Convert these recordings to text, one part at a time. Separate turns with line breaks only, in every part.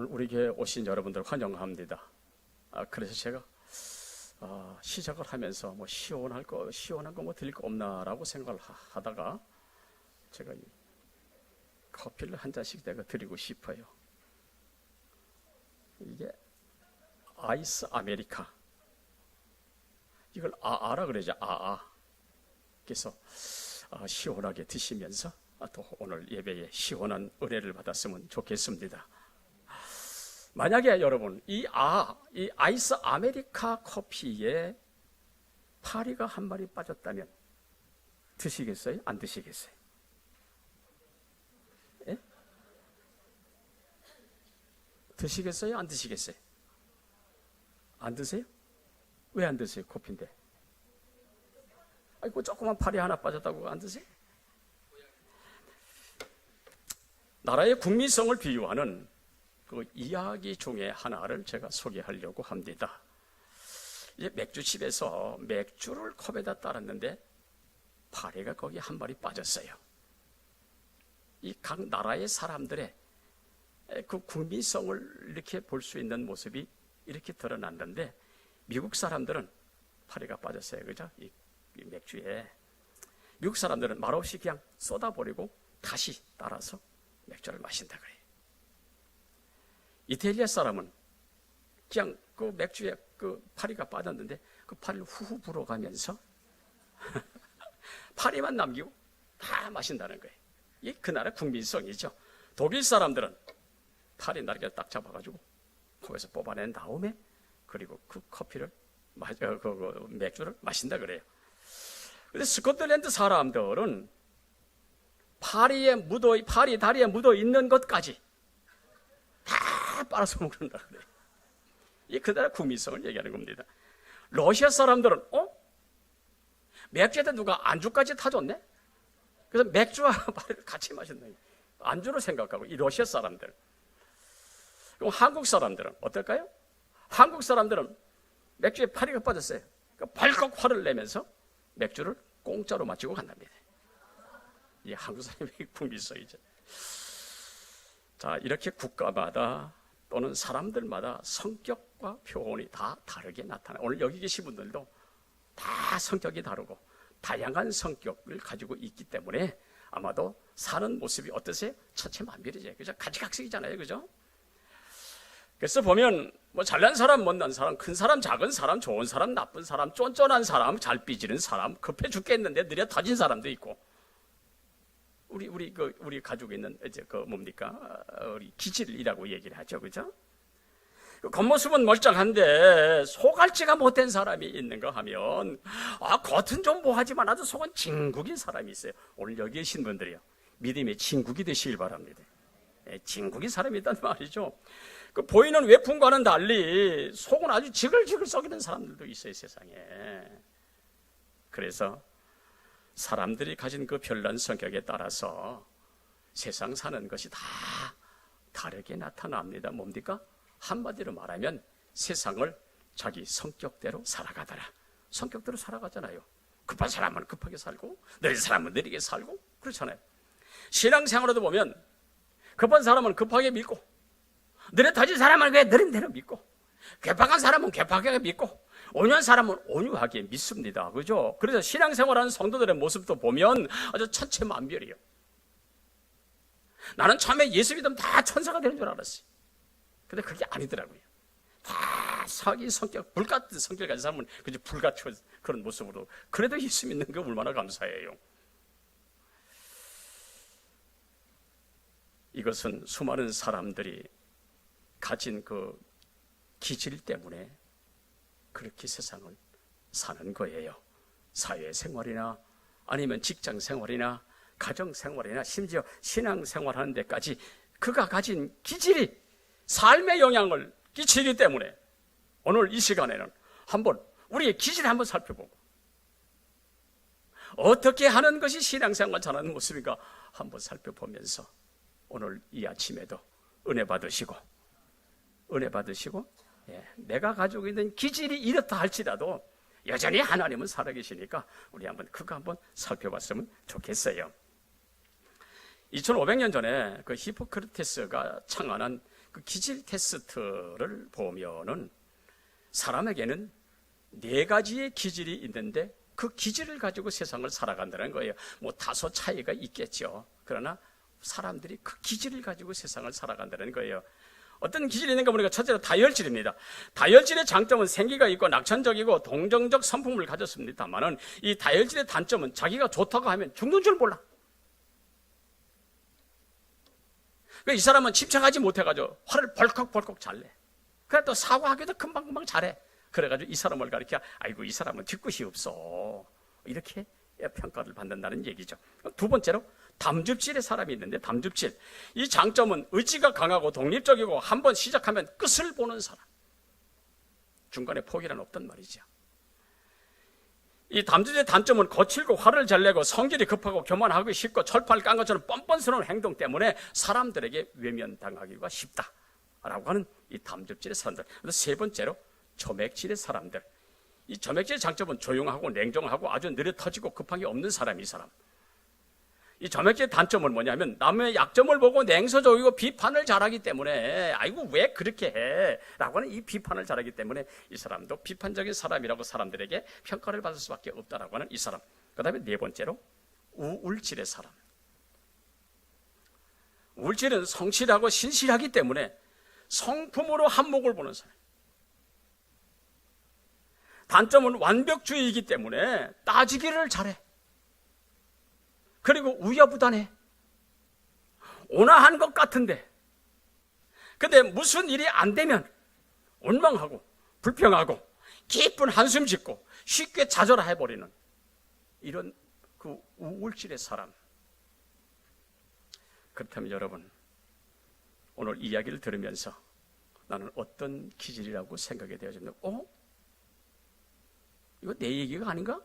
오늘 우리 교회 오신 여러분들 환영합니다. 그래서 제가 시작을 하면서 뭐 시원한 거 뭐 드릴 거 없나라고 생각을 하다가 제가 이 커피를 한 잔씩 내가 드리고 싶어요. 이게 아이스 아메리카. 이걸 아아라 그러죠. 아아. 그래서 시원하게 드시면서 또 오늘 예배에 시원한 은혜를 받았으면 좋겠습니다. 만약에 여러분 이 아이스 아메리카 커피에 파리가 한 마리 빠졌다면 드시겠어요? 안 드시겠어요? 예? 드시겠어요? 안 드시겠어요? 안 드세요? 왜 안 드세요? 커피인데. 아이고 조그만 파리 하나 빠졌다고 안 드세요? 나라의 국민성을 비유하는 그 이야기 중에 하나를 제가 소개하려고 합니다. 이제 맥주집에서 맥주를 컵에다 따랐는데 파리가 거기 한 마리 빠졌어요. 이 각 나라의 사람들의 그 국민성을 이렇게 볼 수 있는 모습이 이렇게 드러났는데 미국 사람들은 파리가 빠졌어요. 그죠? 이 맥주에. 미국 사람들은 말없이 그냥 쏟아버리고 다시 따라서 맥주를 마신다 그래요. 이탈리아 사람은 그냥 그 맥주에 그 파리가 빠졌는데 그 파리를 후후 불어가면서 파리만 남기고 다 마신다는 거예요. 이게 그 나라 국민성이죠. 독일 사람들은 파리 날개를 딱 잡아가지고 컵에서 뽑아낸 다음에 그리고 그 커피를 그 맥주를 마신다 그래요. 근데 스코틀랜드 사람들은 파리 다리에 묻어 있는 것까지 다 빨아서 먹는다 그래요. 이게 그 나라 국민성을 얘기하는 겁니다. 러시아 사람들은 맥주에다 누가 안주까지 타줬네? 그래서 맥주와 파리를 같이 마신다. 안주로 생각하고 이 러시아 사람들. 그럼 한국 사람들은 어떨까요? 한국 사람들은 맥주에 파리가 빠졌어요. 그러니까 발칵 화를 내면서 맥주를 공짜로 마시고 간답니다. 이게 한국 사람의 국민성이죠. 자, 이렇게 국가마다 또는 사람들마다 성격과 표현이 다 다르게 나타나요. 오늘 여기 계신 분들도 다 성격이 다르고 다양한 성격을 가지고 있기 때문에 아마도 사는 모습이 어떠세요? 천차만별이죠. 그죠? 가지각색이잖아요. 그죠? 그래서 보면 뭐 잘난 사람, 못난 사람, 큰 사람, 작은 사람, 좋은 사람, 나쁜 사람, 쫀쫀한 사람, 잘 삐지는 사람, 급해 죽겠는데 느려 터진 사람도 있고, 우리 가지고 있는 이제 그 뭡니까? 우리 기질이라고 얘기를 하죠, 그죠? 겉모습은 멀쩡한데 속알지가 못된 사람이 있는가 하면 겉은 좀 뭐하지만 아주 속은 진국인 사람이 있어요. 오늘 여기 계신 분들이요, 믿음의 진국이 되시길 바랍니다. 진국인 사람이 있단 말이죠. 그 보이는 외품과는 달리 속은 아주 지글지글 썩이는 사람들도 있어요, 세상에. 그래서 사람들이 가진 그 별난 성격에 따라서 세상 사는 것이 다 다르게 나타납니다. 뭡니까? 한마디로 말하면 세상을 자기 성격대로 살아가더라. 성격대로 살아가잖아요. 급한 사람은 급하게 살고 느린 사람은 느리게 살고 그렇잖아요. 신앙생활에도 보면 급한 사람은 급하게 믿고 느려 터진 사람은 왜 느린 대로 믿고 괴팍한 사람은 괴팍하게 믿고 온유한 사람은 온유하게 믿습니다. 그죠? 그래서 신앙생활하는 성도들의 모습도 보면 아주 천차만별이에요. 나는 처음에 예수 믿으면 다 천사가 되는 줄 알았어요. 근데 그게 아니더라고요. 다 사기 성격, 불같은 성격 가진 사람은 그저 불같은 그런 모습으로. 그래도 예수 믿는 게 얼마나 감사해요. 이것은 수많은 사람들이 가진 그 기질 때문에 그렇게 세상을 사는 거예요. 사회생활이나 아니면 직장생활이나 가정생활이나 심지어 신앙생활하는 데까지 그가 가진 기질이 삶에 영향을 끼치기 때문에 오늘 이 시간에는 한번 우리의 기질을 한번 살펴보고 어떻게 하는 것이 신앙생활 잘하는 모습인가 한번 살펴보면서 오늘 이 아침에도 은혜 받으시고 내가 가지고 있는 기질이 이렇다 할지라도 여전히 하나님은 살아계시니까 우리 한번 그거 한번 살펴봤으면 좋겠어요. 2500년 전에 그 히포크라테스가 창안한 그 기질 테스트를 보면은 사람에게는 4가지의 기질이 있는데 그 기질을 가지고 세상을 살아간다는 거예요. 뭐 다소 차이가 있겠죠. 그러나 사람들이 그 기질을 가지고 세상을 살아간다는 거예요. 어떤 기질이 있는가 보니까 첫째로 다혈질입니다. 다혈질의 장점은 생기가 있고 낙천적이고 동정적 성품을 가졌습니다만은 이 다혈질의 단점은 자기가 좋다고 하면 죽는 줄 몰라. 이 사람은 집착하지 못해가지고 화를 벌컥벌컥 잘 내. 그래 또 사과하기도 금방금방 잘해. 그래가지고 이 사람을 가리켜 아이고 이 사람은 뒤끝이 없어. 이렇게 평가를 받는다는 얘기죠. 두 번째로 담즙질의 사람이 있는데 담즙질. 이 장점은 의지가 강하고 독립적이고 한번 시작하면 끝을 보는 사람. 중간에 포기란 없단 말이죠. 이 담즙질의 단점은 거칠고 화를 잘 내고 성질이 급하고 교만하기 쉽고 철판을 깐 것처럼 뻔뻔스러운 행동 때문에 사람들에게 외면당하기가 쉽다라고 하는 이 담즙질의 사람들. 세 번째로 점액질의 사람들. 이 점액질의 장점은 조용하고 냉정하고 아주 느려 터지고 급함이 없는 사람이 이 사람. 이 점액질의 단점은 뭐냐면 남의 약점을 보고 냉소적이고 비판을 잘하기 때문에 아이고 왜 그렇게 해? 라고 하는 이 비판을 잘하기 때문에 이 사람도 비판적인 사람이라고 사람들에게 평가를 받을 수밖에 없다라고 하는 이 사람. 그 다음에 네 번째로 우울질의 사람. 우울질은 성실하고 신실하기 때문에 성품으로 한몫을 보는 사람. 단점은 완벽주의이기 때문에 따지기를 잘해. 그리고 우여부단해. 온화한 것 같은데 근데 무슨 일이 안 되면 원망하고 불평하고 깊은 한숨 짓고 쉽게 좌절해버리는 이런 그 우울질의 사람. 그렇다면 여러분 오늘 이야기를 들으면서 나는 어떤 기질이라고 생각이 되어집니까? 이거 내 얘기가 아닌가?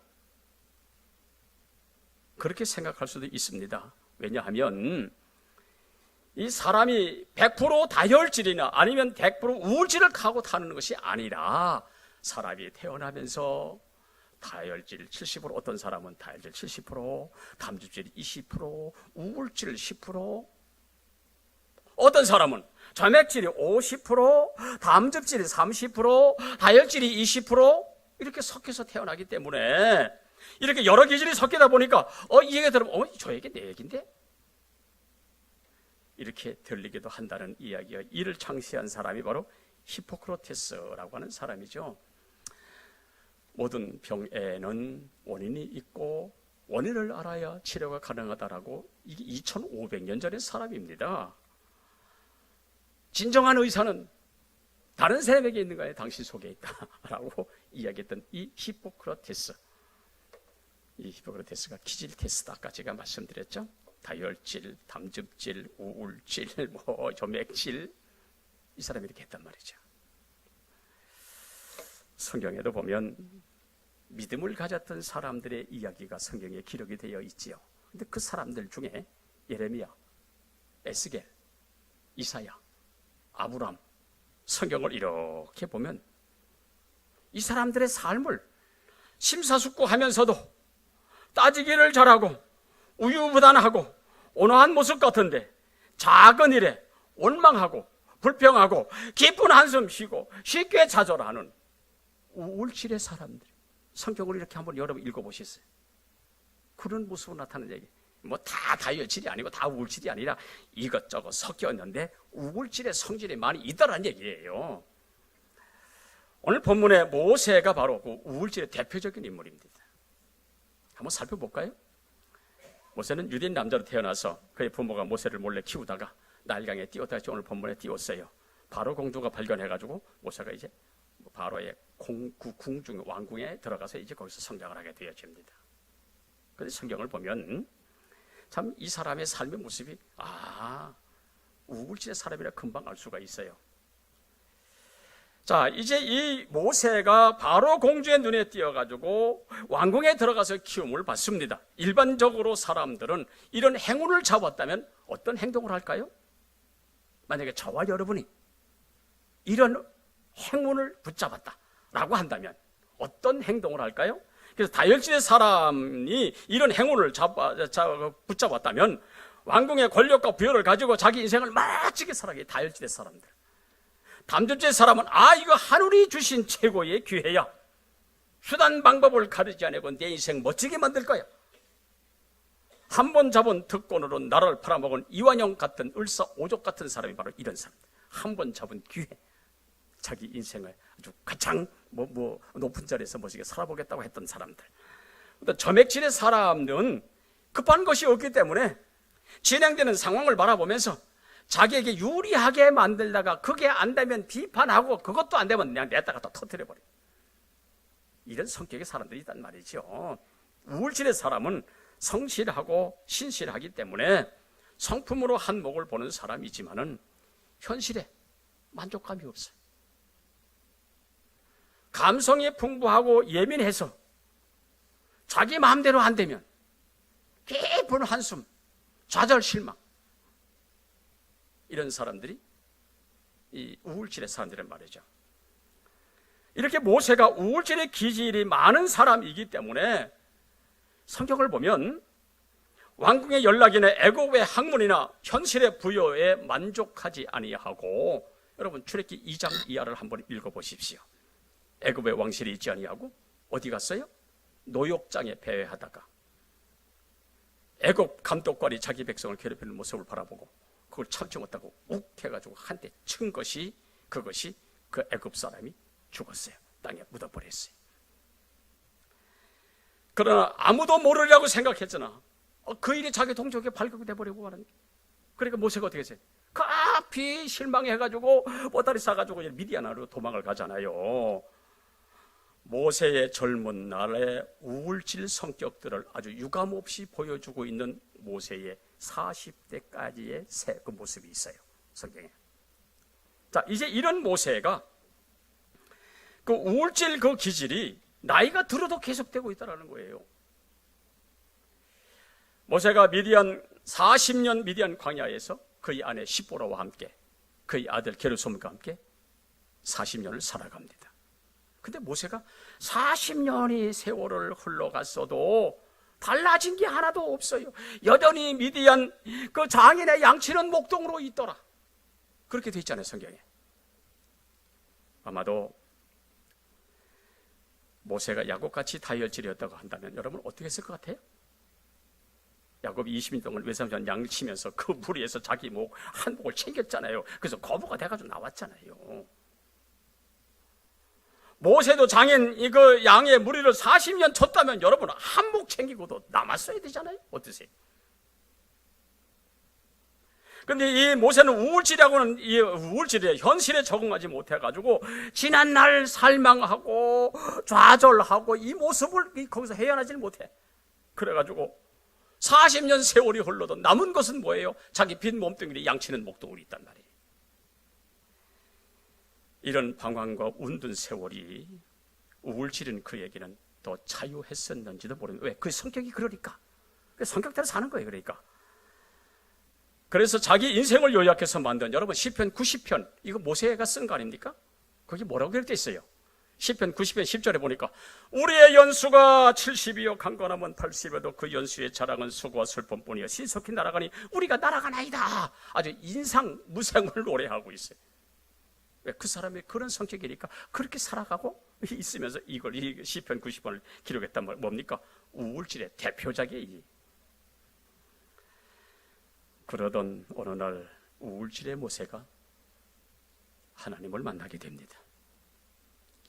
그렇게 생각할 수도 있습니다. 왜냐하면 이 사람이 100% 다혈질이나 아니면 100% 우울질을 타고 타는 것이 아니라 사람이 태어나면서 다혈질 70%, 어떤 사람은 다혈질 70%, 담즙질 20%, 우울질 10%, 어떤 사람은 점액질이 50%, 담즙질이 30%, 다혈질이 20% 이렇게 섞여서 태어나기 때문에 이렇게 여러 기질이 섞이다 보니까 이 얘기 들으면 저 얘기 내 얘기인데? 이렇게 들리기도 한다는 이야기예요. 이를 창시한 사람이 바로 히포크라테스라고 하는 사람이죠. 모든 병에는 원인이 있고 원인을 알아야 치료가 가능하다라고 이게 2500년 전의 사람입니다. 진정한 의사는 다른 사람에게 있는 거예요. 당신 속에 있다라고 이야기했던 이 히포크라테스. 이 히포크라테스가 기질 테스트 아까 제가 말씀드렸죠. 다혈질, 담즙질, 우울질, 점액질 이 사람이 이렇게 했단 말이죠. 성경에도 보면 믿음을 가졌던 사람들의 이야기가 성경에 기록이 되어 있지요. 근데 그 사람들 중에 예레미야, 에스겔, 이사야, 아브람 성경을 이렇게 보면 이 사람들의 삶을 심사숙고하면서도 따지기를 잘하고 우유부단하고 온화한 모습 같은데 작은 일에 원망하고 불평하고 깊은 한숨 쉬고 쉽게 좌절하는 우울질의 사람들. 성경을 이렇게 한번 여러분 읽어보셨어요? 그런 모습으로 나타나는 얘기. 다 다혈질이 아니고 다 우울질이 아니라 이것저것 섞여 있는데 우울질의 성질이 많이 있다는 얘기예요. 오늘 본문의 모세가 바로 그 우울질의 대표적인 인물입니다. 한번 살펴볼까요? 모세는 유대인 남자로 태어나서 그의 부모가 모세를 몰래 키우다가 나일강에 띄웠다가 오늘 본문에 띄웠어요. 바로 공주가 발견해가지고 모세가 이제 바로의 궁중 왕궁에 들어가서 이제 거기서 성장을 하게 되어집니다. 그런데 성경을 보면 참 이 사람의 삶의 모습이 우울질의 사람이라 금방 알 수가 있어요. 자, 이제 이 모세가 바로 공주의 눈에 띄어가지고 왕궁에 들어가서 키움을 받습니다. 일반적으로 사람들은 이런 행운을 잡았다면 어떤 행동을 할까요? 만약에 저와 여러분이 이런 행운을 붙잡았다라고 한다면 어떤 행동을 할까요? 그래서 다혈질의 사람이 이런 행운을 붙잡았다면 왕궁의 권력과 부여를 가지고 자기 인생을 멋지게 살아가게 다혈질의 사람들. 다음 사람은 이거 하늘이 주신 최고의 기회야. 수단 방법을 가르지 않고 내 인생 멋지게 만들 거야. 한 번 잡은 특권으로 나라를 팔아먹은 이완용 같은 을사오족 같은 사람이 바로 이런 사람. 한 번 잡은 기회, 자기 인생을 아주 가장 높은 자리에서 멋지게 살아보겠다고 했던 사람들. 근데 점액질의 사람은 급한 것이 없기 때문에 진행되는 상황을 바라보면서 자기에게 유리하게 만들다가 그게 안 되면 비판하고, 그것도 안 되면 그냥 내다가 또 터뜨려버려. 이런 성격의 사람들이 있단 말이죠. 우울질의 사람은 성실하고 신실하기 때문에 성품으로 한몫을 보는 사람이지만은 현실에 만족감이 없어요. 감성이 풍부하고 예민해서 자기 마음대로 안 되면 깊은 한숨, 좌절, 실망. 이런 사람들이 이 우울질의 사람들은 말이죠. 이렇게 모세가 우울질의 기질이 많은 사람이기 때문에 성경을 보면 왕궁의 연락이나 애국의 학문이나 현실의 부여에 만족하지 아니하고, 여러분 출애굽기 2장 이하를 한번 읽어보십시오. 애굽의 왕실이 있지 아니하고 어디 갔어요? 노역장에 배회하다가 애굽 감독관이 자기 백성을 괴롭히는 모습을 바라보고 그걸 참지 못하고 욱 해가지고 한 대 친 것이, 그것이 그 애굽 사람이 죽었어요. 땅에 묻어버렸어요. 그러나 아무도 모르려고 생각했잖아. 그 일이 자기 동족에 발각이 돼버리고 가는. 그러니까 모세가 어떻게 했어요? 급히 실망해가지고 보따리 싸가지고 미디안으로 도망을 가잖아요. 모세의 젊은 날의 우울질 성격들을 아주 유감없이 보여주고 있는 모세의 40대까지의 그 모습이 있어요, 성경에. 자, 이제 이런 모세가 그 우울질 그 기질이 나이가 들어도 계속되고 있다는 거예요. 모세가 40년 미디안 광야에서 그의 아내 시보라와 함께 그의 아들 게르솜과 함께 40년을 살아갑니다. 근데 모세가 40년이 세월을 흘러갔어도 달라진 게 하나도 없어요. 여전히 미디안 그 장인의 양치는 목동으로 있더라. 그렇게 돼 있잖아요, 성경에. 아마도 모세가 야곱같이 다혈질이었다고 한다면 여러분 어떻게 했을 것 같아요? 야곱이 20년 동안 외삼촌 양치면서 그 무리에서 자기 목 한 목을 챙겼잖아요. 그래서 거부가 돼가지고 나왔잖아요. 모세도 장인 이거 양의 무리를 40년 쳤다면 여러분 한 목 챙기고도 남았어야 되잖아요. 어떠세요? 근데 이 모세는 우울질하고는 이 우울질에 현실에 적응하지 못해가지고 지난날 살망하고 좌절하고 이 모습을 거기서 헤어나질 못해. 그래가지고 40년 세월이 흘러도 남은 것은 뭐예요? 자기 빈 몸뚱이를 양치는 목동으로 있단 말이에요. 이런 방황과 운둔 세월이 우울질은 그에게는 더 자유했었는지도 모르는. 왜? 그 성격이 그러니까. 그 성격대로 사는 거예요. 그러니까. 그래서 자기 인생을 요약해서 만든 여러분 시편 90편 이거 모세가 쓴 거 아닙니까? 거기 뭐라고 그렇게 있어요? 시편 90편 10절에 보니까 우리의 연수가 70이요 강건하면 80이어도 그 연수의 자랑은 수고와 슬픔뿐이요 신속히 날아가니 우리가 날아가나이다. 아주 인상무상을 노래하고 있어요. 왜? 그 사람이 그런 성격이니까 그렇게 살아가고 있으면서 이걸 이 시편 90편을 기록했단 말 뭡니까? 우울질의 대표작이에요. 그러던 어느 날 우울질의 모세가 하나님을 만나게 됩니다.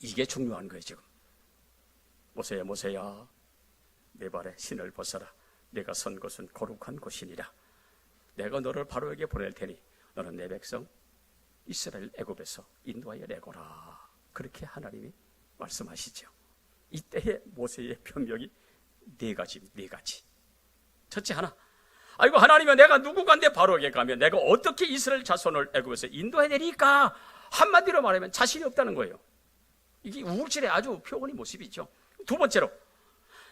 이게 중요한 거예요. 지금 모세야 모세야 내 발에 신을 벗어라. 내가 선 곳은 거룩한 곳이니라. 내가 너를 바로에게 보낼 테니 너는 내 백성 이스라엘 애굽에서 인도하여 내거라. 그렇게 하나님이 말씀하시죠. 이때의 모세의 변명이 네 가지. 첫째 하나, 아이고 하나님이여 내가 누구간데 바로에게 가면 내가 어떻게 이스라엘 자손을 애굽에서 인도해야 되니까. 한마디로 말하면 자신이 없다는 거예요. 이게 우울질의 아주 표본의 모습이죠. 두 번째로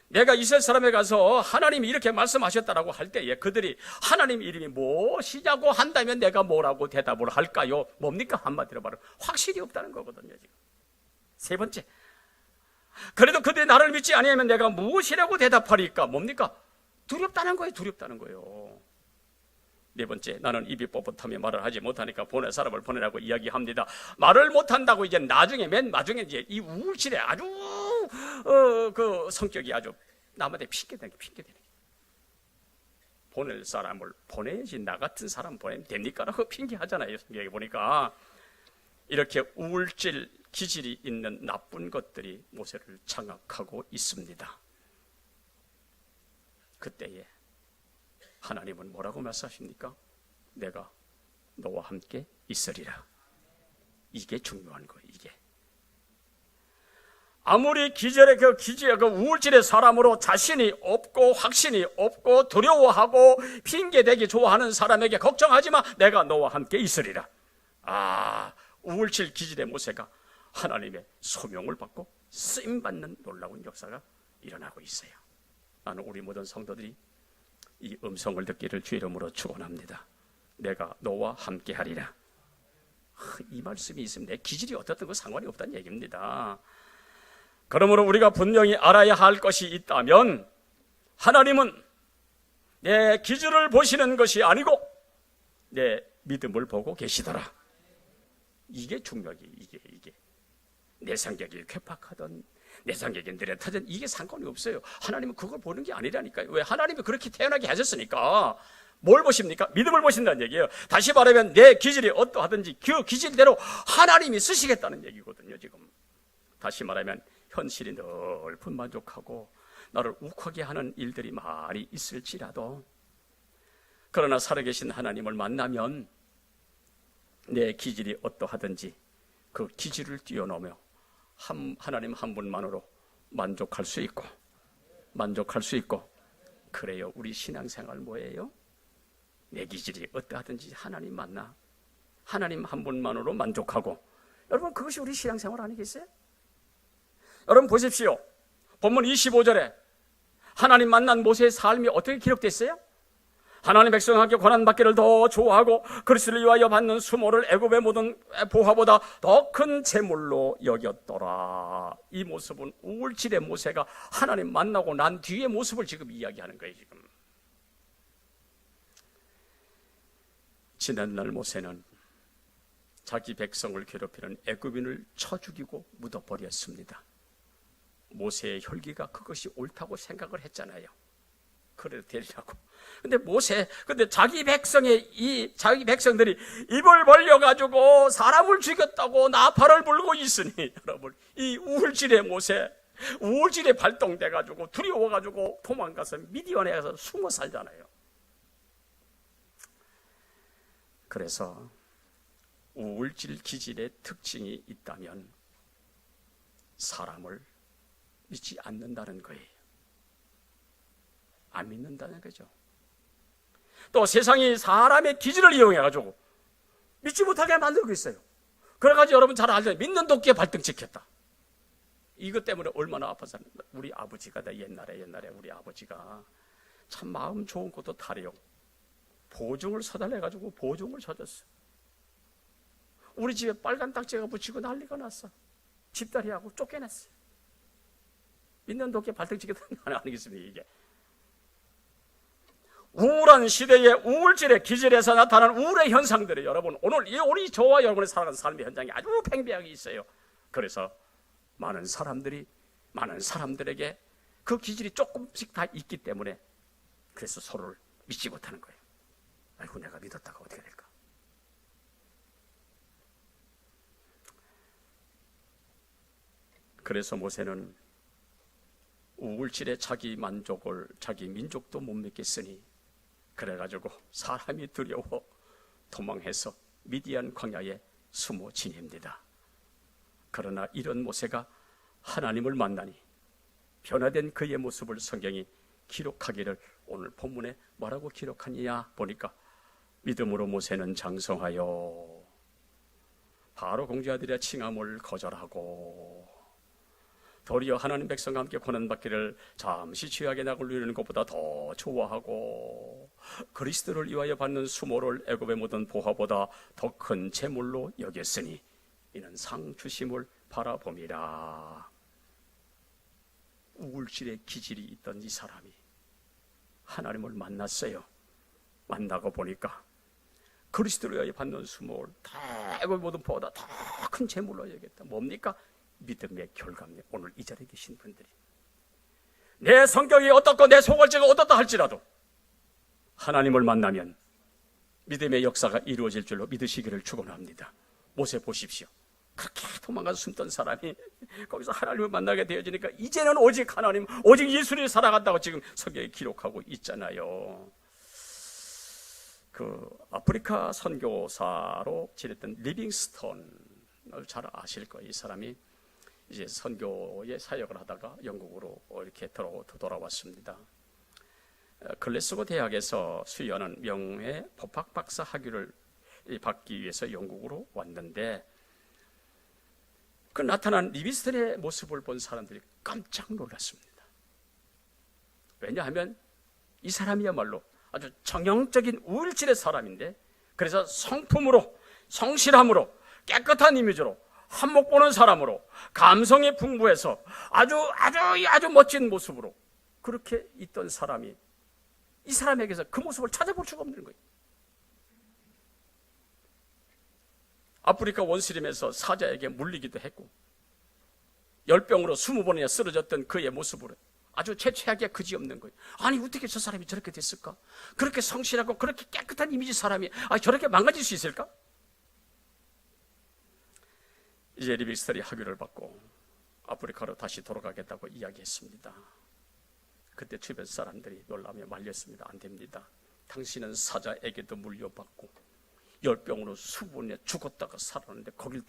내가 이스라엘 사람에 가서 하나님이 이렇게 말씀하셨다라고 할 때에 그들이 하나님 이름이 무엇이냐고 한다면 내가 뭐라고 대답을 할까요? 뭡니까? 한마디로 말하면 확실히 없다는 거거든요. 지금. 세 번째, 그래도 그들이 나를 믿지 아니하면 내가 무엇이라고 대답하리까? 뭡니까? 두렵다는 거예요. 두렵다는 거예요. 네 번째, 나는 입이 뻣뻣하며 말을 하지 못하니까 보낼 사람을 보내라고 이야기합니다. 말을 못한다고 이제 나중에, 맨 나중에 이제 이 우울질에 아주 그 성격이 아주 남한테 핑계대는 게. 보낼 사람을 보내야지 나 같은 사람 보내면 됩니까? 라고 핑계하잖아요. 성경에 보니까. 이렇게 우울질 기질이 있는 나쁜 것들이 모세를 장악하고 있습니다. 그때에 하나님은 뭐라고 말씀하십니까? 내가 너와 함께 있으리라. 이게 중요한 거예요. 이게 아무리 그 우울질의 사람으로 자신이 없고 확신이 없고 두려워하고 핑계대기 좋아하는 사람에게 걱정하지 마, 내가 너와 함께 있으리라. 우울질 기질의 모세가 하나님의 소명을 받고 쓰임받는 놀라운 역사가 일어나고 있어요. 나는 우리 모든 성도들이 이 음성을 듣기를 주 이름으로 축원합니다. 내가 너와 함께 하리라. 이 말씀이 있으면 내 기질이 어떻든 그 상관이 없다는 얘기입니다. 그러므로 우리가 분명히 알아야 할 것이 있다면 하나님은 내 기질을 보시는 것이 아니고 내 믿음을 보고 계시더라. 이게 중요하지. 이게 내 성격이 괴팍하던 내 성격이 느릿하던 이게 상관이 없어요. 하나님은 그걸 보는 게 아니라니까요. 왜? 하나님이 그렇게 태어나게 하셨으니까. 뭘 보십니까? 믿음을 보신다는 얘기예요. 다시 말하면 내 기질이 어떠하든지 그 기질대로 하나님이 쓰시겠다는 얘기거든요. 지금 다시 말하면 현실이 늘 불만족하고 나를 욱하게 하는 일들이 많이 있을지라도, 그러나 살아계신 하나님을 만나면 내 기질이 어떠하든지 그 기질을 뛰어넘어 하나님 한 분만으로 만족할 수 있고, 그래요. 우리 신앙생활 뭐예요? 내 기질이 어떠하든지 하나님 만나 하나님 한 분만으로 만족하고, 여러분 그것이 우리 신앙생활 아니겠어요? 여러분 보십시오. 본문 25절에 하나님 만난 모세의 삶이 어떻게 기록됐어요? 하나님 백성과 함께 고난받기를 더 좋아하고 그리스도를 위하여 받는 수모를 애굽의 모든 보화보다 더 큰 재물로 여겼더라. 이 모습은 우울질의 모세가 하나님 만나고 난 뒤의 모습을 지금 이야기하는 거예요. 지금 지난날 모세는 자기 백성을 괴롭히는 애굽인을 쳐 죽이고 묻어버렸습니다. 모세의 혈기가 그것이 옳다고 생각을 했잖아요. 그래 데리라고. 근데 자기 백성들이 입을 벌려가지고 사람을 죽였다고 나팔을 불고 있으니, 여러분, 이 우울질의 모세, 우울질에 발동돼가지고 두려워가지고 도망가서 미디안에 가서 숨어 살잖아요. 그래서 우울질 기질의 특징이 있다면 사람을 믿지 않는다는 거예요. 안 믿는다는 거죠. 또 세상이 사람의 기질을 이용해가지고 믿지 못하게 만들고 있어요. 그래가지고 여러분 잘 알죠. 믿는 도끼에 발등 찍혔다. 이것 때문에 얼마나 아파서, 우리 아버지가 옛날에 우리 아버지가 참 마음 좋은 것도 다래요. 보증을 서달래가지고 보증을 쳐줬어. 우리 집에 빨간 딱지가 붙이고 난리가 났어. 집다리하고 쫓겨났어요. 믿는 도끼에 발등 찍혔다는 거 아니겠습니까? 이게 우울한 시대의 우울질의 기질에서 나타나는 우울의 현상들이, 여러분 오늘 우리 저와 여러분의 살아가는 삶의 현장이 아주 팽배하게 있어요. 그래서 많은 사람들에게 그 기질이 조금씩 다 있기 때문에 그래서 서로를 믿지 못하는 거예요. 아이고 내가 믿었다가 어떻게 될까? 그래서 모세는 우울질의 자기 민족도 못 믿겠으니 그래가지고 사람이 두려워 도망해서 미디안 광야에 숨어 지냅니다. 그러나 이런 모세가 하나님을 만나니 변화된 그의 모습을 성경이 기록하기를 오늘 본문에 뭐라고 기록하느냐 보니까, 믿음으로 모세는 장성하여 바로 공주아들의 칭함을 거절하고 도리어 하나님 백성과 함께 고난받기를 잠시 취하게 낙을 누리는 것보다 더 좋아하고 그리스도를 위하여 받는 수모를 애굽의 모든 보화보다 더 큰 재물로 여겼으니 이는 상 주심을 바라봄이라. 우울질의 기질이 있던 이 사람이 하나님을 만났어요. 만나고 보니까 그리스도를 위하여 받는 수목을 대고 모든 보다 더 큰 재물로 여겼다. 뭡니까? 믿음의 결과입니다. 오늘 이 자리에 계신 분들이 내 성격이 어떻고 내 속을지가 어떻다 할지라도 하나님을 만나면 믿음의 역사가 이루어질 줄로 믿으시기를 축원합니다. 모세 보십시오. 그렇게 도망가서 숨던 사람이 거기서 하나님을 만나게 되어지니까 이제는 오직 하나님, 오직 예수를 살아간다고 지금 성경에 기록하고 있잖아요. 그 아프리카 선교사로 지냈던 리빙스턴을 잘 아실 거예요. 이 사람이 이제 선교의 사역을 하다가 영국으로 이렇게 돌아왔습니다. 글래스고 대학에서 수여하는 명예 법학 박사 학위를 받기 위해서 영국으로 왔는데 그 나타난 리빙스턴의 모습을 본 사람들이 깜짝 놀랐습니다. 왜냐하면 이 사람이야말로 아주 정형적인 우울질의 사람인데, 그래서 성품으로, 성실함으로, 깨끗한 이미지로, 한몫 보는 사람으로, 감성이 풍부해서 아주 멋진 모습으로 그렇게 있던 사람이 이 사람에게서 그 모습을 찾아볼 수가 없는 거예요. 아프리카 원시림에서 사자에게 물리기도 했고 열병으로 20번이나 쓰러졌던 그의 모습으로 아주 최악의 그지없는 거예요. 아니 어떻게 저 사람이 저렇게 됐을까? 그렇게 성실하고 그렇게 깨끗한 이미지 사람이 저렇게 망가질 수 있을까? 이제 리빙스턴이 학위를 받고 아프리카로 다시 돌아가겠다고 이야기했습니다. 그때 주변 사람들이 놀라며 말렸습니다. 안 됩니다. 당신은 사자에게도 물려받고 열병으로 수분에 죽었다가 살았는데 거길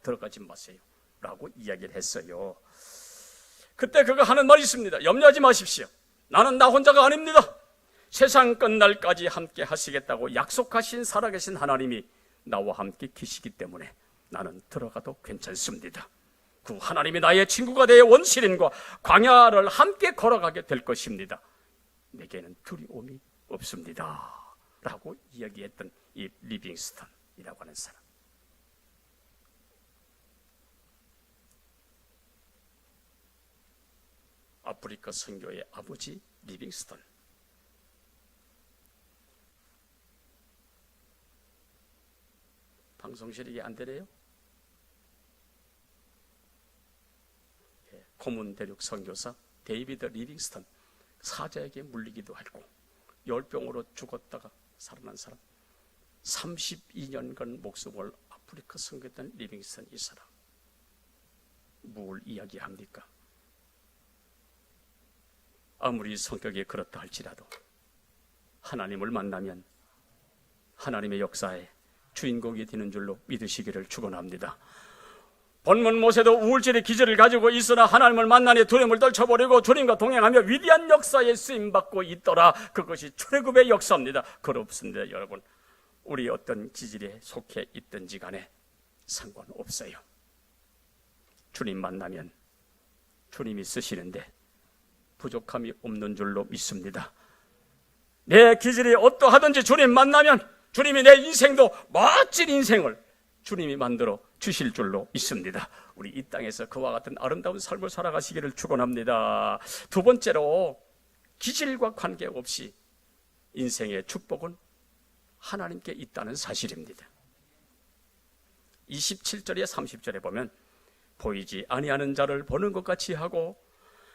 들어가지 마세요 라고 이야기를 했어요. 그때 그가 하는 말이 있습니다. 염려하지 마십시오. 나는 나 혼자가 아닙니다. 세상 끝날까지 함께 하시겠다고 약속하신 살아계신 하나님이 나와 함께 계시기 때문에 나는 들어가도 괜찮습니다. 그 하나님이 나의 친구가 되어 원시림과 광야를 함께 걸어가게 될 것입니다. 내게는 두려움이 없습니다 라고 이야기했던 이 리빙스턴이라고 하는 사람. 아프리카 선교의 아버지 리빙스턴. 방송실이 안 되네요. 고문 대륙 선교사 데이비드 리빙스턴, 사자에게 물리기도 하고 열병으로 죽었다가 살아난 사람, 32년간 목숨을 아프리카 선교했던 리빙스턴 이 사람. 뭘 이야기합니까? 아무리 성격이 그렇다 할지라도 하나님을 만나면 하나님의 역사에 주인공이 되는 줄로 믿으시기를 축원합니다. 본문 모세도 우울질의 기질을 가지고 있으나 하나님을 만나니 두려움을 떨쳐버리고 주님과 동행하며 위대한 역사에 쓰임받고 있더라. 그것이 출애굽의 역사입니다. 그렇습니다. 여러분, 우리 어떤 기질에 속해 있든지 간에 상관없어요. 주님 만나면 주님이 쓰시는데 부족함이 없는 줄로 믿습니다. 내 기질이 어떠하든지 주님 만나면 주님이 내 인생도 멋진 인생을 주님이 만들어 주실 줄로 믿습니다. 우리 이 땅에서 그와 같은 아름다운 삶을 살아가시기를 축원합니다. 두 번째로, 기질과 관계없이 인생의 축복은 하나님께 있다는 사실입니다. 27절에 30절에 보면 보이지 아니하는 자를 보는 것 같이 하고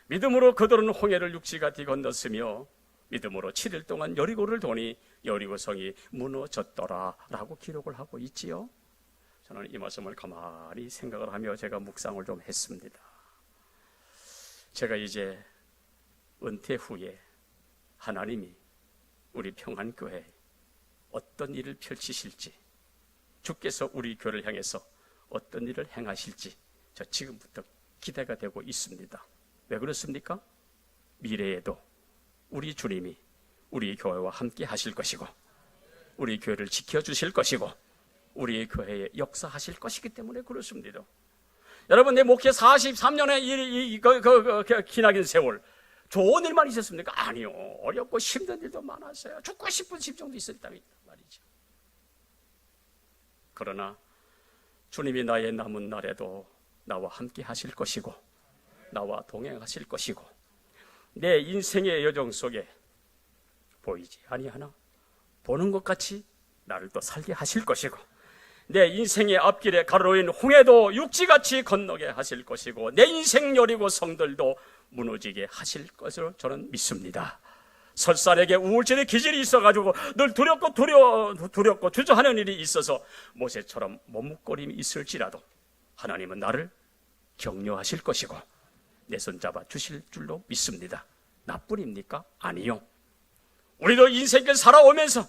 믿음으로 그들은 홍해를 육지같이 건넜으며 믿음으로 7일 동안 여리고를 도니 여리고성이 무너졌더라 라고 기록을 하고 있지요. 저는 이 말씀을 가만히 생각을 하며 제가 묵상을 좀 했습니다. 제가 이제 은퇴 후에 하나님이 우리 평안교회에 어떤 일을 펼치실지, 주께서 우리 교회를 향해서 어떤 일을 행하실지 저 지금부터 기대가 되고 있습니다. 왜 그렇습니까? 미래에도 우리 주님이 우리 교회와 함께 하실 것이고 우리 교회를 지켜주실 것이고 우리 교회에 역사하실 것이기 때문에 그렇습니다. 여러분, 내 목회 43년의 기나긴 세월 좋은 일만 있었습니까? 아니요. 어렵고 힘든 일도 많았어요. 죽고 싶은 심정도 있었단 말이죠. 그러나 주님이 나의 남은 날에도 나와 함께 하실 것이고 나와 동행하실 것이고 내 인생의 여정 속에 보이지 아니하나 보는 것 같이 나를 또 살게 하실 것이고, 내 인생의 앞길에 가로인 홍해도 육지같이 건너게 하실 것이고, 내 인생 여리고 성들도 무너지게 하실 것으로 저는 믿습니다. 설사에게 우울증의 기질이 있어가지고 늘 두렵고 주저하는 일이 있어서 모세처럼 머뭇거림이 있을지라도 하나님은 나를 격려하실 것이고 내 손 잡아 주실 줄로 믿습니다. 나뿐입니까? 아니요. 우리도 인생을 살아오면서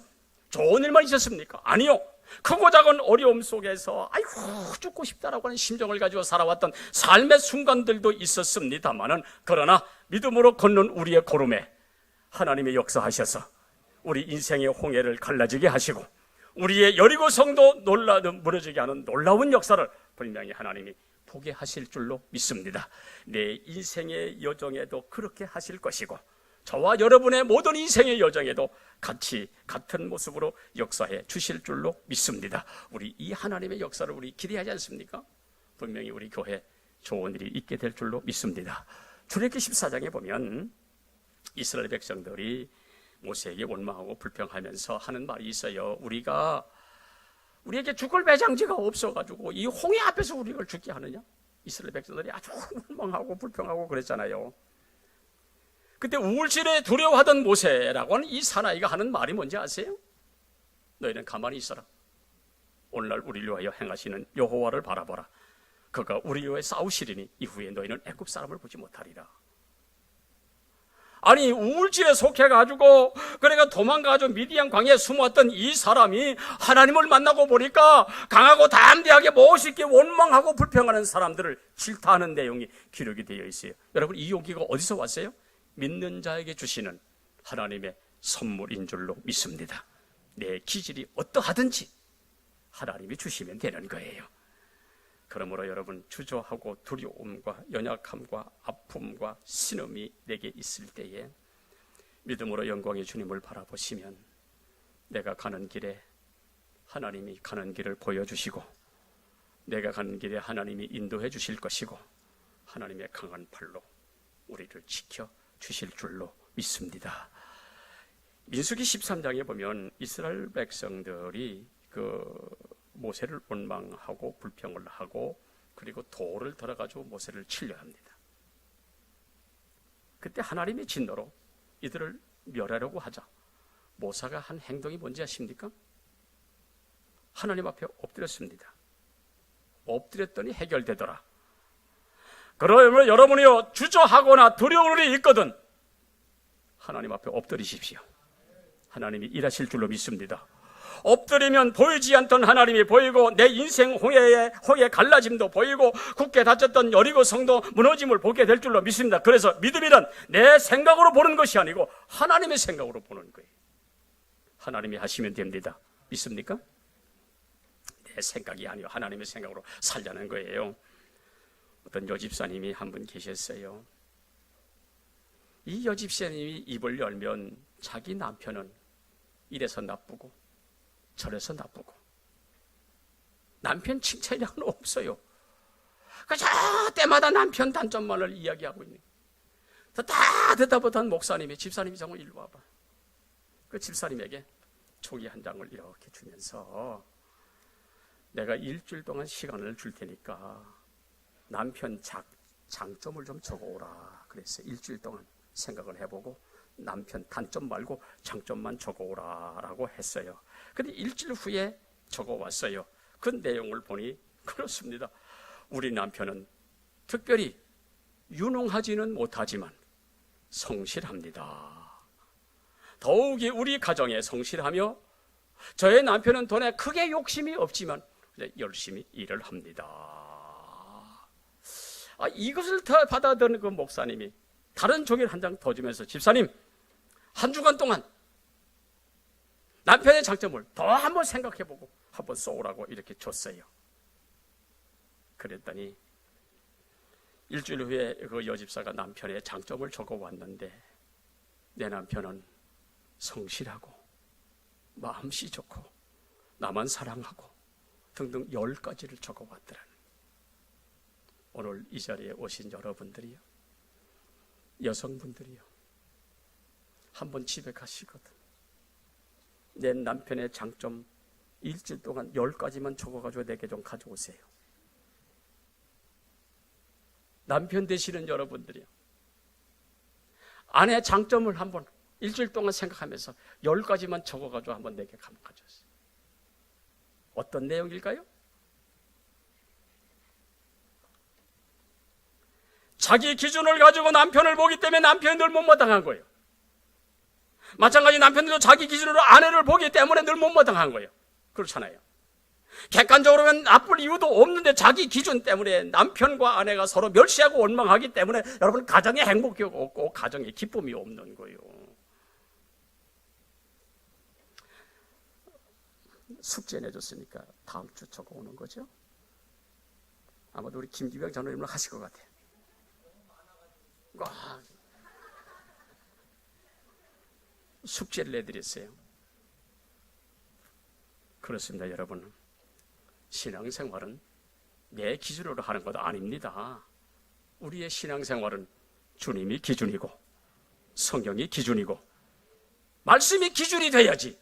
좋은 일만 있었습니까? 아니요. 크고 작은 어려움 속에서 아이고 죽고 싶다라고 하는 심정을 가지고 살아왔던 삶의 순간들도 있었습니다만은, 그러나 믿음으로 걷는 우리의 걸음에 하나님의 역사하셔서 우리 인생의 홍해를 갈라지게 하시고 우리의 여리고성도 무너지게 하는 놀라운 역사를 분명히 하나님이 보게 하실 줄로 믿습니다. 내 인생의 여정에도 그렇게 하실 것이고 저와 여러분의 모든 인생의 여정에도 같은 모습으로 역사해 주실 줄로 믿습니다. 우리 이 하나님의 역사를 우리 기대하지 않습니까? 분명히 우리 교회에 좋은 일이 있게 될 줄로 믿습니다. 출애굽기 14장에 보면 이스라엘 백성들이 모세에게 원망하고 불평하면서 하는 말이 있어요. 우리에게 죽을 배장지가 없어가지고 이 홍해 앞에서 우리를 죽게 하느냐? 이스라엘 백성들이 아주 원망하고 불평하고 그랬잖아요. 그때 우울질에 두려워하던 모세라고 하는 이 사나이가 하는 말이 뭔지 아세요? 너희는 가만히 있어라. 오늘날 우리를 위하여 행하시는 여호와를 바라보라. 그가 우리를 위하여 싸우시리니 이후에 너희는 애굽 사람을 보지 못하리라. 아니, 우울질에 속해가지고 그래가 도망가가지고 미디안 광야에 숨었던 이 사람이 하나님을 만나고 보니까 강하고 담대하게 멋있게 원망하고 불평하는 사람들을 질타하는 내용이 기록이 되어 있어요. 여러분, 이 용기가 어디서 왔어요? 믿는 자에게 주시는 하나님의 선물인 줄로 믿습니다. 내 기질이 어떠하든지 하나님이 주시면 되는 거예요. 그러므로 여러분, 주저하고 두려움과 연약함과 아픔과 신음이 내게 있을 때에 믿음으로 영광의 주님을 바라보시면 내가 가는 길에 하나님이 가는 길을 보여주시고 내가 가는 길에 하나님이 인도해 주실 것이고 하나님의 강한 팔로 우리를 지켜 주실 줄로 믿습니다. 민수기 13장에 보면 이스라엘 백성들이 모세를 원망하고 불평을 하고 그리고 돌을 들어가지고 모세를 치려 합니다. 그때 하나님의 진노로 이들을 멸하려고 하자 모세가 한 행동이 뭔지 아십니까? 하나님 앞에 엎드렸습니다. 엎드렸더니 해결되더라. 그러면 여러분이요, 주저하거나 두려운 일이 있거든 하나님 앞에 엎드리십시오. 하나님이 일하실 줄로 믿습니다. 엎드리면 보이지 않던 하나님이 보이고 내 인생 홍해 갈라짐도 보이고 굳게 닫혔던 여리고 성도 무너짐을 보게 될 줄로 믿습니다. 그래서 믿음이란 내 생각으로 보는 것이 아니고 하나님의 생각으로 보는 거예요. 하나님이 하시면 됩니다. 믿습니까? 내 생각이 아니고 하나님의 생각으로 살자는 거예요. 어떤 여집사님이 한 분 계셨어요. 이 여집사님이 입을 열면 자기 남편은 이래서 나쁘고 저래서 나쁘고 남편 칭찬이라고는 없어요. 그저 때마다 남편 단점만을 이야기하고 있는 거예요. 다 듣다 보던 목사님이 집사님이 정말 일로 와봐. 그 집사님에게 종이 한 장을 이렇게 주면서 내가 일주일 동안 시간을 줄 테니까 남편 장점을 좀 적어오라 그랬어요. 일주일 동안 생각을 해보고 남편 단점 말고 장점만 적어오라라고 했어요. 근데 일주일 후에 적어왔어요. 그 내용을 보니 그렇습니다. 우리 남편은 특별히 유능하지는 못하지만 성실합니다. 더욱이 우리 가정에 성실하며 저의 남편은 돈에 크게 욕심이 없지만 열심히 일을 합니다. 이것을 더 받아들이는 그 목사님이 다른 종이를 한 장 더 주면서 집사님, 한 주간 동안 남편의 장점을 더 한번 생각해보고 한번 써오라고 이렇게 줬어요. 그랬더니 일주일 후에 그 여집사가 남편의 장점을 적어왔는데 내 남편은 성실하고 마음씨 좋고 나만 사랑하고 등등 10가지를 적어왔더라는. 오늘 이 자리에 오신 여러분들이요, 여성분들이요, 한번 집에 가시거든 내 남편의 장점 일주일 동안 10가지만 적어가지고 내게 좀 가져오세요. 남편 되시는 여러분들이요, 아내의 장점을 한번 일주일 동안 생각하면서 10가지만 적어가지고 한번 내게 가져오세요. 어떤 내용일까요? 자기 기준을 가지고 남편을 보기 때문에 남편이 늘 못마땅한 거예요. 마찬가지 남편들도 자기 기준으로 아내를 보기 때문에 늘 못마땅한 거예요. 그렇잖아요. 객관적으로 보면 나쁠 이유도 없는데 자기 기준 때문에 남편과 아내가 서로 멸시하고 원망하기 때문에 여러분 가정에 행복이 없고 가정에 기쁨이 없는 거예요. 숙제 내줬으니까 다음 주 적어오는 거죠. 아마도 우리 김기병 장로님은 하실 것 같아요. 숙제를 내드렸어요. 그렇습니다, 여러분. 신앙생활은 내 기준으로 하는 것도 아닙니다. 우리의 신앙생활은 주님이 기준이고 성경이 기준이고 말씀이 기준이 돼야지.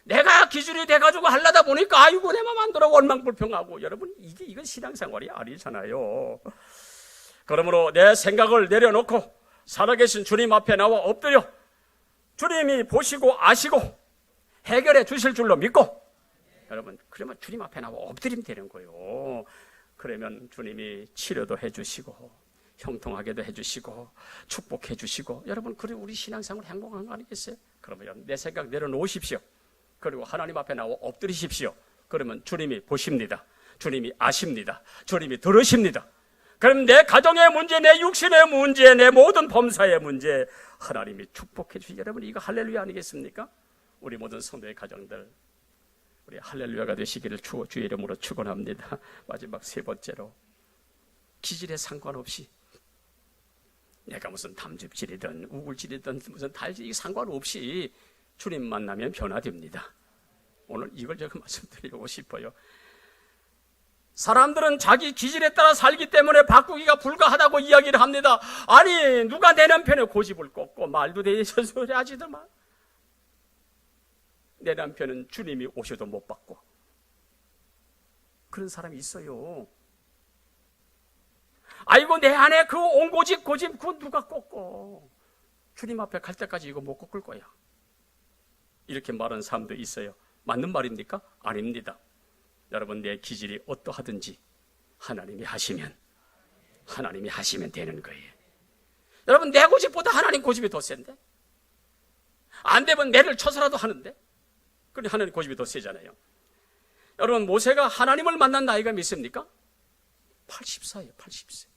내가 기준이 돼가지고 하려다 보니까 아이고 내 맘 안 들어 원망불평하고, 여러분 이건 신앙생활이 아니잖아요. 그러므로 내 생각을 내려놓고 살아계신 주님 앞에 나와 엎드려 주님이 보시고 아시고 해결해 주실 줄로 믿고, 여러분 그러면 주님 앞에 나와 엎드리면 되는 거예요. 그러면 주님이 치료도 해주시고 형통하게도 해주시고 축복해 주시고, 여러분 그래 우리 신앙생활 행복한 거 아니겠어요? 그러면 내 생각 내려놓으십시오. 그리고 하나님 앞에 나와 엎드리십시오. 그러면 주님이 보십니다. 주님이 아십니다. 주님이 들으십니다. 그럼 내 가정의 문제, 내 육신의 문제, 내 모든 범사의 문제 하나님이 축복해 주시죠. 여러분 이거 할렐루야 아니겠습니까? 우리 모든 성도의 가정들 우리 할렐루야가 되시기를 주의 이름으로 축원합니다. 마지막 세 번째로, 기질에 상관없이 내가 무슨 담즙질이든 우굴질이든 무슨 달질이 상관없이 주님 만나면 변화됩니다. 오늘 이걸 제가 말씀드리고 싶어요. 사람들은 자기 기질에 따라 살기 때문에 바꾸기가 불가하다고 이야기를 합니다. 아니 누가 내 남편의 고집을 꺾고 말도 대해서 소리 하지더만. 내 남편은 주님이 오셔도 못 받고. 그런 사람이 있어요. 아이고 내 안에 그 온고집 고집 그거 누가 꺾고. 주님 앞에 갈 때까지 이거 못 꺾을 거야. 이렇게 말하는 사람도 있어요. 맞는 말입니까? 아닙니다. 여러분 내 기질이 어떠하든지 하나님이 하시면 되는 거예요. 여러분 내 고집보다 하나님 고집이 더 센데, 안 되면 매를 쳐서라도 하는데, 그런데 하나님 고집이 더 세잖아요. 여러분 모세가 하나님을 만난 나이가 몇 세입니까? 80세예요. 80세.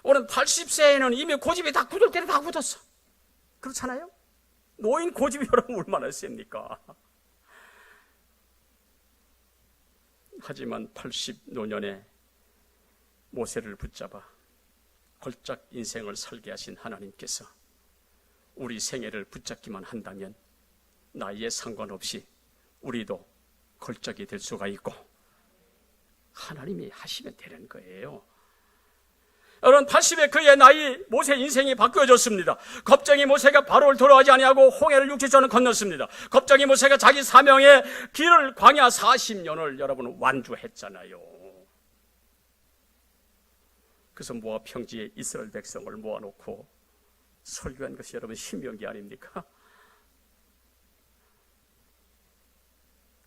오늘 80세에는 이미 고집이 다 굳을 때는 다 굳었어. 그렇잖아요? 노인 고집이 여러분 얼마나 셉니까? 하지만 80노년에 모세를 붙잡아 걸작 인생을 살게 하신 하나님께서 우리 생애를 붙잡기만 한다면 나이에 상관없이 우리도 걸작이 될 수가 있고 하나님이 하시면 되는 거예요. 여러분 80의 그의 나이 모세 인생이 바뀌어졌습니다. 겁쟁이 모세가 바로를 돌아가지 아니하고 홍해를 육지전을 건넜습니다. 겁쟁이 모세가 자기 사명의 길을 광야 40년을 여러분 완주했잖아요. 그래서 모압 평지에 이스라엘 백성을 모아놓고 설교한 것이 여러분 신명기 아닙니까?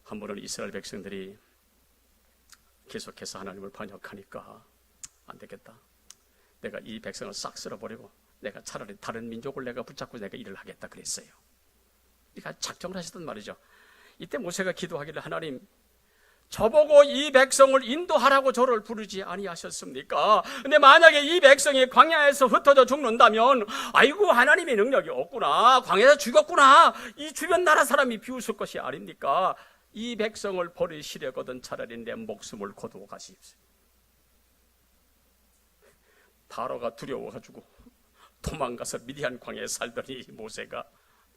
한 번은 이스라엘 백성들이 계속해서 하나님을 반역하니까 안 되겠다. 내가 이 백성을 싹 쓸어버리고 내가 차라리 다른 민족을 내가 붙잡고 내가 일을 하겠다 그랬어요. 그러니까 작정을 하셨단 말이죠. 이때 모세가 기도하기를 하나님 저보고 이 백성을 인도하라고 저를 부르지 아니하셨습니까? 근데 만약에 이 백성이 광야에서 흩어져 죽는다면 아이고 하나님의 능력이 없구나, 광야에서 죽었구나, 이 주변 나라 사람이 비웃을 것이 아닙니까? 이 백성을 버리시려거든 차라리 내 목숨을 거두어 가십시오. 바로가 두려워가지고 도망가서 미디안 광야에 살더니 모세가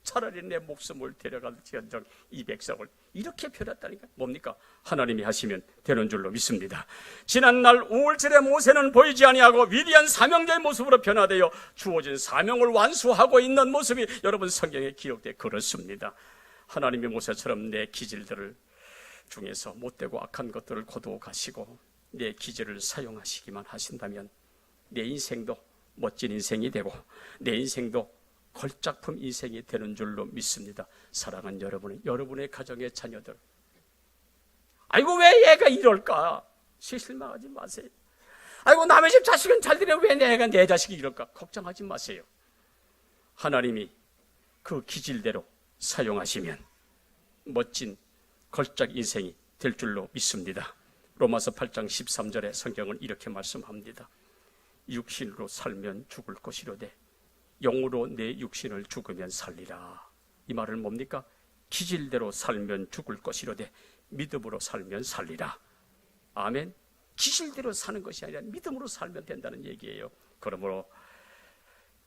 차라리 내 목숨을 데려갈지언정 이 백성을 이렇게 변했다니까. 뭡니까? 하나님이 하시면 되는 줄로 믿습니다. 지난날 우울절에 모세는 보이지 아니하고 위대한 사명자의 모습으로 변화되어 주어진 사명을 완수하고 있는 모습이 여러분 성경에 기록돼 그렇습니다. 하나님이 모세처럼 내 기질들을 중에서 못되고 악한 것들을 거두어 가시고 내 기질을 사용하시기만 하신다면 내 인생도 멋진 인생이 되고 내 인생도 걸작품 인생이 되는 줄로 믿습니다. 사랑하는 여러분의 가정의 자녀들, 아이고 왜 얘가 이럴까? 실망하지 마세요. 아이고 남의 집 자식은 잘 되네, 왜 내가 내 자식이 이럴까? 걱정하지 마세요. 하나님이 그 기질대로 사용하시면 멋진 걸작 인생이 될 줄로 믿습니다. 로마서 8장 13절에 성경은 이렇게 말씀합니다. 육신으로 살면 죽을 것이로되 영으로 내 육신을 죽으면 살리라. 이 말은 뭡니까? 기질대로 살면 죽을 것이로되 믿음으로 살면 살리라. 아멘. 기질대로 사는 것이 아니라 믿음으로 살면 된다는 얘기예요. 그러므로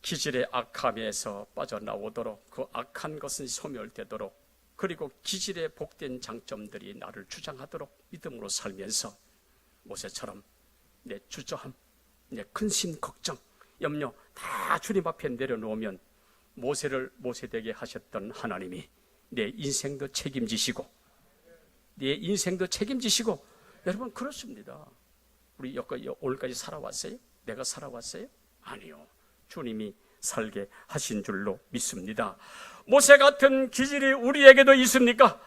기질의 악함에서 빠져나오도록, 그 악한 것은 소멸되도록, 그리고 기질의 복된 장점들이 나를 주장하도록 믿음으로 살면서 모세처럼 내 주저함, 내 근심, 걱정, 염려 다 주님 앞에 내려놓으면 모세를 모세되게 하셨던 하나님이 내 인생도 책임지시고 내 인생도 책임지시고. 여러분 그렇습니다. 우리 오늘까지 살아왔어요? 내가 살아왔어요? 아니요. 주님이 살게 하신 줄로 믿습니다. 모세 같은 기질이 우리에게도 있습니까?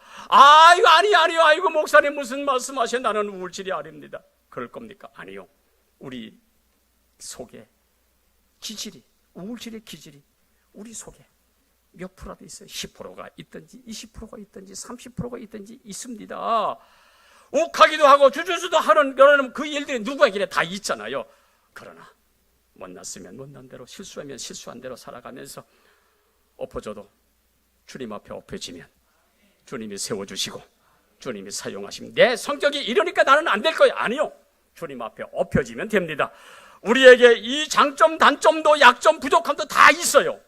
이거 아니요. 아이고 목사님 무슨 말씀하셔? 나는 우울질이 아닙니다. 그럴 겁니까? 아니요. 우리 속에 기질이, 우울질의 기질이 우리 속에 몇 프로도 있어요. 10%가 있든지 20%가 있든지 30%가 있든지 있습니다. 욱하기도 하고 주저주도 하는 그 일들이 누구에게 다 있잖아요. 그러나 못났으면 못난 대로, 실수하면 실수한 대로 살아가면서 엎어져도 주님 앞에 엎어지면 주님이 세워주시고 주님이 사용하시면, 내 성격이 이러니까 나는 안 될 거예요. 아니요. 주님 앞에 엎어지면 됩니다. 우리에게 이 장점, 단점도, 약점, 부족함도 다 있어요.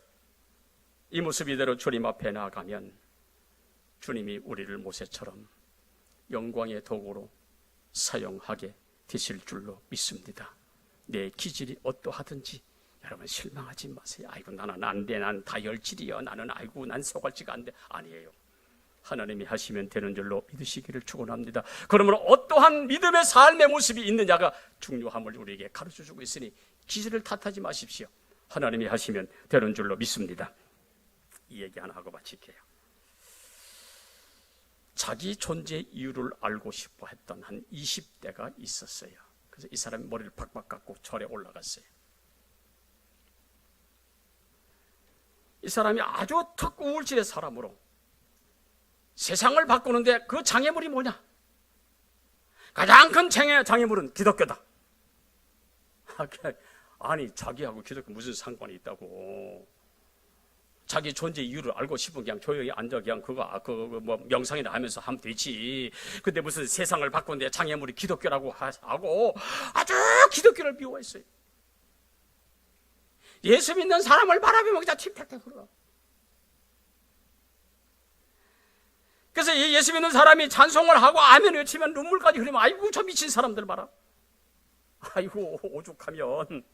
이 모습 이대로 주님 앞에 나아가면 주님이 우리를 모세처럼 영광의 도구로 사용하게 되실 줄로 믿습니다. 내 기질이 어떠하든지 여러분 실망하지 마세요. 아이고 나는 안 돼, 난 다혈질이요, 나는 아이고 난 소갈치가 안 돼. 아니에요. 하나님이 하시면 되는 줄로 믿으시기를 축원합니다. 그러므로 어떠한 믿음의 삶의 모습이 있느냐가 중요함을 우리에게 가르쳐주고 있으니 기질을 탓하지 마십시오. 하나님이 하시면 되는 줄로 믿습니다. 이 얘기 하나 하고 마칠게요. 자기 존재 이유를 알고 싶어 했던 한 20대가 있었어요. 그래서 이 사람이 머리를 박박 깎고 절에 올라갔어요. 이 사람이 아주 특우울질의 사람으로 세상을 바꾸는데 그 장애물이 뭐냐? 가장 큰 장애물은 기독교다. 아니 자기하고 기독교 무슨 상관이 있다고. 자기 존재 이유를 알고 싶은 그냥 조용히 앉아 그냥 뭐 명상이나 하면서 하면 되지. 근데 무슨 세상을 바꾸는데 장애물이 기독교라고 하고 아주 기독교를 미워했어요. 예수 믿는 사람을 바라보면 그냥 침탈탈 흘러. 그래서 예수 믿는 사람이 찬송을 하고 아멘 외치면 눈물까지 흘리면 아이고 저 미친 사람들 봐라. 아이고 오죽하면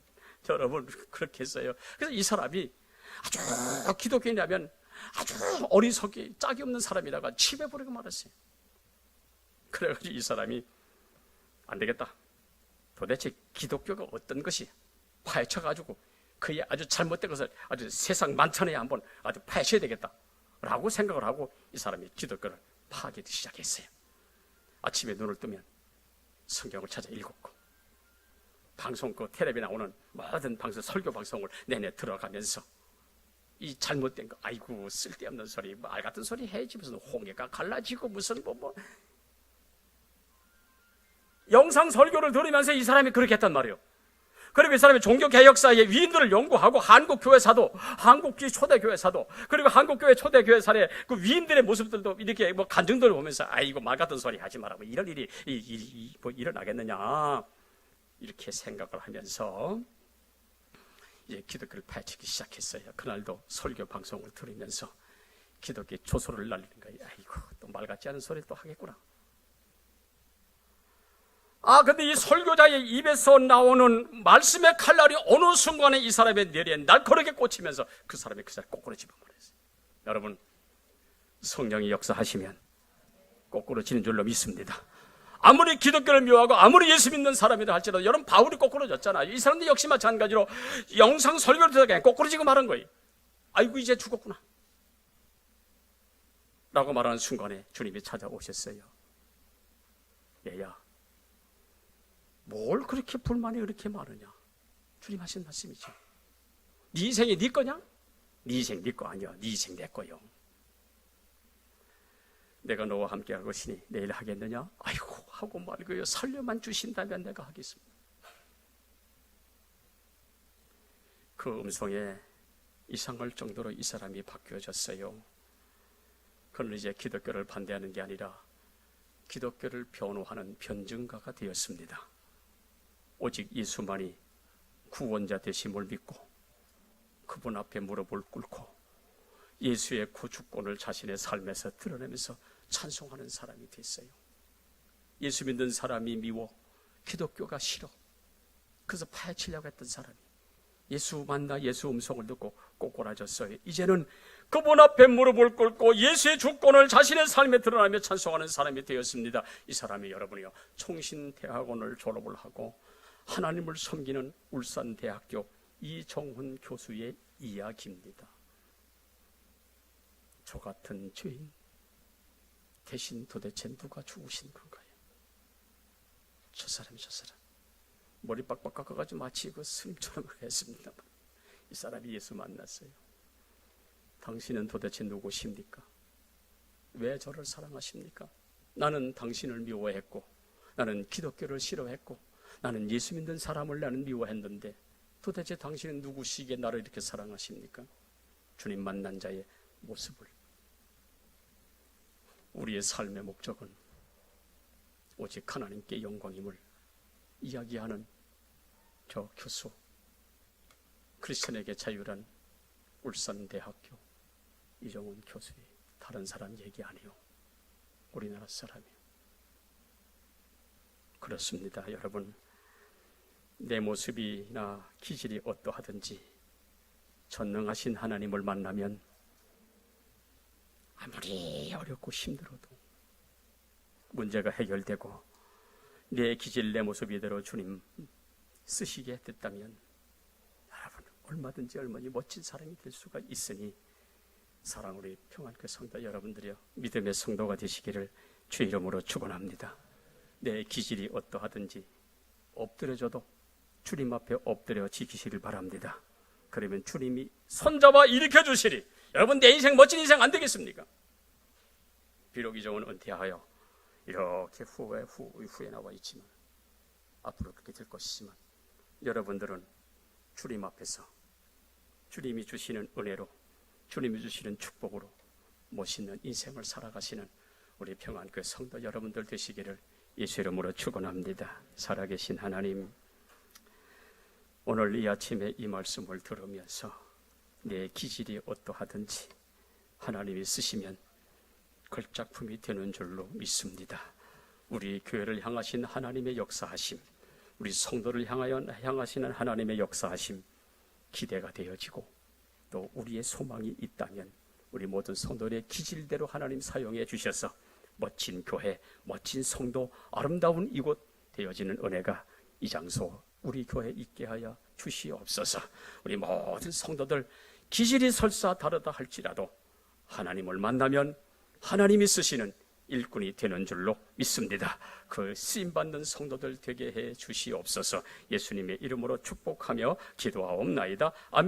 여러분 그렇게 했어요. 그래서 이 사람이 아주 기독교인이라면 아주 어리석기 짝이 없는 사람이다가 치매버리고 말았어요. 그래가지고 이 사람이 안 되겠다. 도대체 기독교가 어떤 것이 파헤쳐가지고 그의 아주 잘못된 것을 아주 세상 만천에 한번 아주 파헤쳐야 되겠다 라고 생각을 하고 이 사람이 기독교를 파악하기 시작했어요. 아침에 눈을 뜨면 성경을 찾아 읽었고 방송 텔레비에 나오는 모든 방송 설교 방송을 내내 들어가면서 이 잘못된 거, 아이고 쓸데없는 소리, 말 같은 소리 해야지 무슨 홍해가 갈라지고 무슨 뭐 영상 설교를 들으면서 이 사람이 그렇게 했단 말이에요. 그리고 이 사람이 종교개혁사의 위인들을 연구하고 한국교회사도, 한국기 초대교회사도, 그리고 한국교회 초대교회사의 그 위인들의 모습들도 이렇게 뭐 간증들을 보면서 아이고 말 같은 소리 하지 마라, 뭐 이런 일이 뭐 일어나겠느냐 이렇게 생각을 하면서 이제 기독교를 파헤치기 시작했어요. 그날도 설교 방송을 들으면서 기독교 조소를 날리는 거예요. 아이고 또 말 같지 않은 소리를 또 하겠구나. 근데 이 설교자의 입에서 나오는 말씀의 칼날이 어느 순간에 이 사람의 뇌리에 날카롭게 꽂히면서 그 사람이 그 자리에 꼬꾸라져 버렸어요. 여러분 성령이 역사하시면 꼬꾸러지는 줄로 믿습니다. 아무리 기독교를 미워하고 아무리 예수 믿는 사람이라 할지라도 여러분 바울이 꼬꾸러졌잖아요. 이 사람들 역시 마찬가지로 영상 설교를 듣다가 꼬꾸러지고 말한 거예요. 아이고 이제 죽었구나 라고 말하는 순간에 주님이 찾아오셨어요. 얘야, 뭘 그렇게 불만이 그렇게 많으냐? 주님 하신 말씀이죠. 네 인생이 네 거냐? 네 인생 네 거 아니야. 네 인생 내 거요. 내가 너와 함께 할 것이니 내일 하겠느냐? 아이고 하고 말고요. 살려만 주신다면 내가 하겠습니다. 그 음성에 이상할 정도로 이 사람이 바뀌어졌어요. 그는 이제 기독교를 반대하는 게 아니라 기독교를 변호하는 변증가가 되었습니다. 오직 예수만이 구원자 되심을 믿고 그분 앞에 무릎을 꿇고 예수의 구주권을 자신의 삶에서 드러내면서 찬송하는 사람이 됐어요. 예수 믿는 사람이 미워, 기독교가 싫어. 그래서 파헤치려고 했던 사람이 예수 만나 예수 음성을 듣고 꼬꾸라졌어요. 이제는 그분 앞에 무릎을 꿇고 예수의 주권을 자신의 삶에 드러나며 찬송하는 사람이 되었습니다. 이 사람이 여러분이요, 총신대학원을 졸업을 하고 하나님을 섬기는 울산대학교 이정훈 교수의 이야기입니다. 저 같은 죄인 대신 도대체 누가 죽으신 건가요? 저 사람 머리 빡빡 깎아가지고 마치 그 스님처럼 했습니다. 이 사람이 예수 만났어요. 당신은 도대체 누구십니까? 왜 저를 사랑하십니까? 나는 당신을 미워했고 나는 기독교를 싫어했고 나는 예수 믿는 사람을 나는 미워했는데 도대체 당신은 누구시기에 나를 이렇게 사랑하십니까? 주님 만난 자의 모습을, 우리의 삶의 목적은 오직 하나님께 영광임을 이야기하는 저 교수, 크리스천에게 자유란 울산대학교 이정훈 교수의 다른 사람 얘기 아니요, 우리나라 사람이요. 그렇습니다. 여러분, 내 모습이나 기질이 어떠하든지 전능하신 하나님을 만나면 아무리 어렵고 힘들어도 문제가 해결되고 내 기질, 내 모습 이대로 주님 쓰시게 됐다면 여러분 얼마든지 얼마나 멋진 사람이 될 수가 있으니 사랑 우리 평안교회 성도 여러분들이여 믿음의 성도가 되시기를 주의 이름으로 축원합니다. 내 기질이 어떠하든지 엎드려져도 주님 앞에 엎드려 지키시길 바랍니다. 그러면 주님이 손잡아 일으켜 주시리. 여러분 내 인생 멋진 인생 안 되겠습니까? 비록 이정은 은퇴하여 이렇게 후에 나와 있지만 앞으로 그렇게 될 것이지만 여러분들은 주님 앞에서 주님이 주시는 은혜로 주님이 주시는 축복으로 멋있는 인생을 살아가시는 우리 평안교회 성도 여러분들 되시기를 예수 이름으로 축원합니다. 살아계신 하나님, 오늘 이 아침에 이 말씀을 들으면서 내 기질이 어떠하든지 하나님이 쓰시면 걸작품이 되는 줄로 믿습니다. 우리 교회를 향하신 하나님의 역사하심, 우리 성도를 향하시는 하나님의 역사하심 기대가 되어지고 또 우리의 소망이 있다면 우리 모든 성도의 기질대로 하나님 사용해 주셔서 멋진 교회, 멋진 성도, 아름다운 이곳 되어지는 은혜가 이 장소 우리 교회에 있게 하여 주시옵소서. 우리 모든 성도들 기질이 설사 다르다 할지라도 하나님을 만나면 하나님이 쓰시는 일꾼이 되는 줄로 믿습니다. 그 쓰임받는 성도들 되게 해 주시옵소서. 예수님의 이름으로 축복하며 기도하옵나이다. 아멘.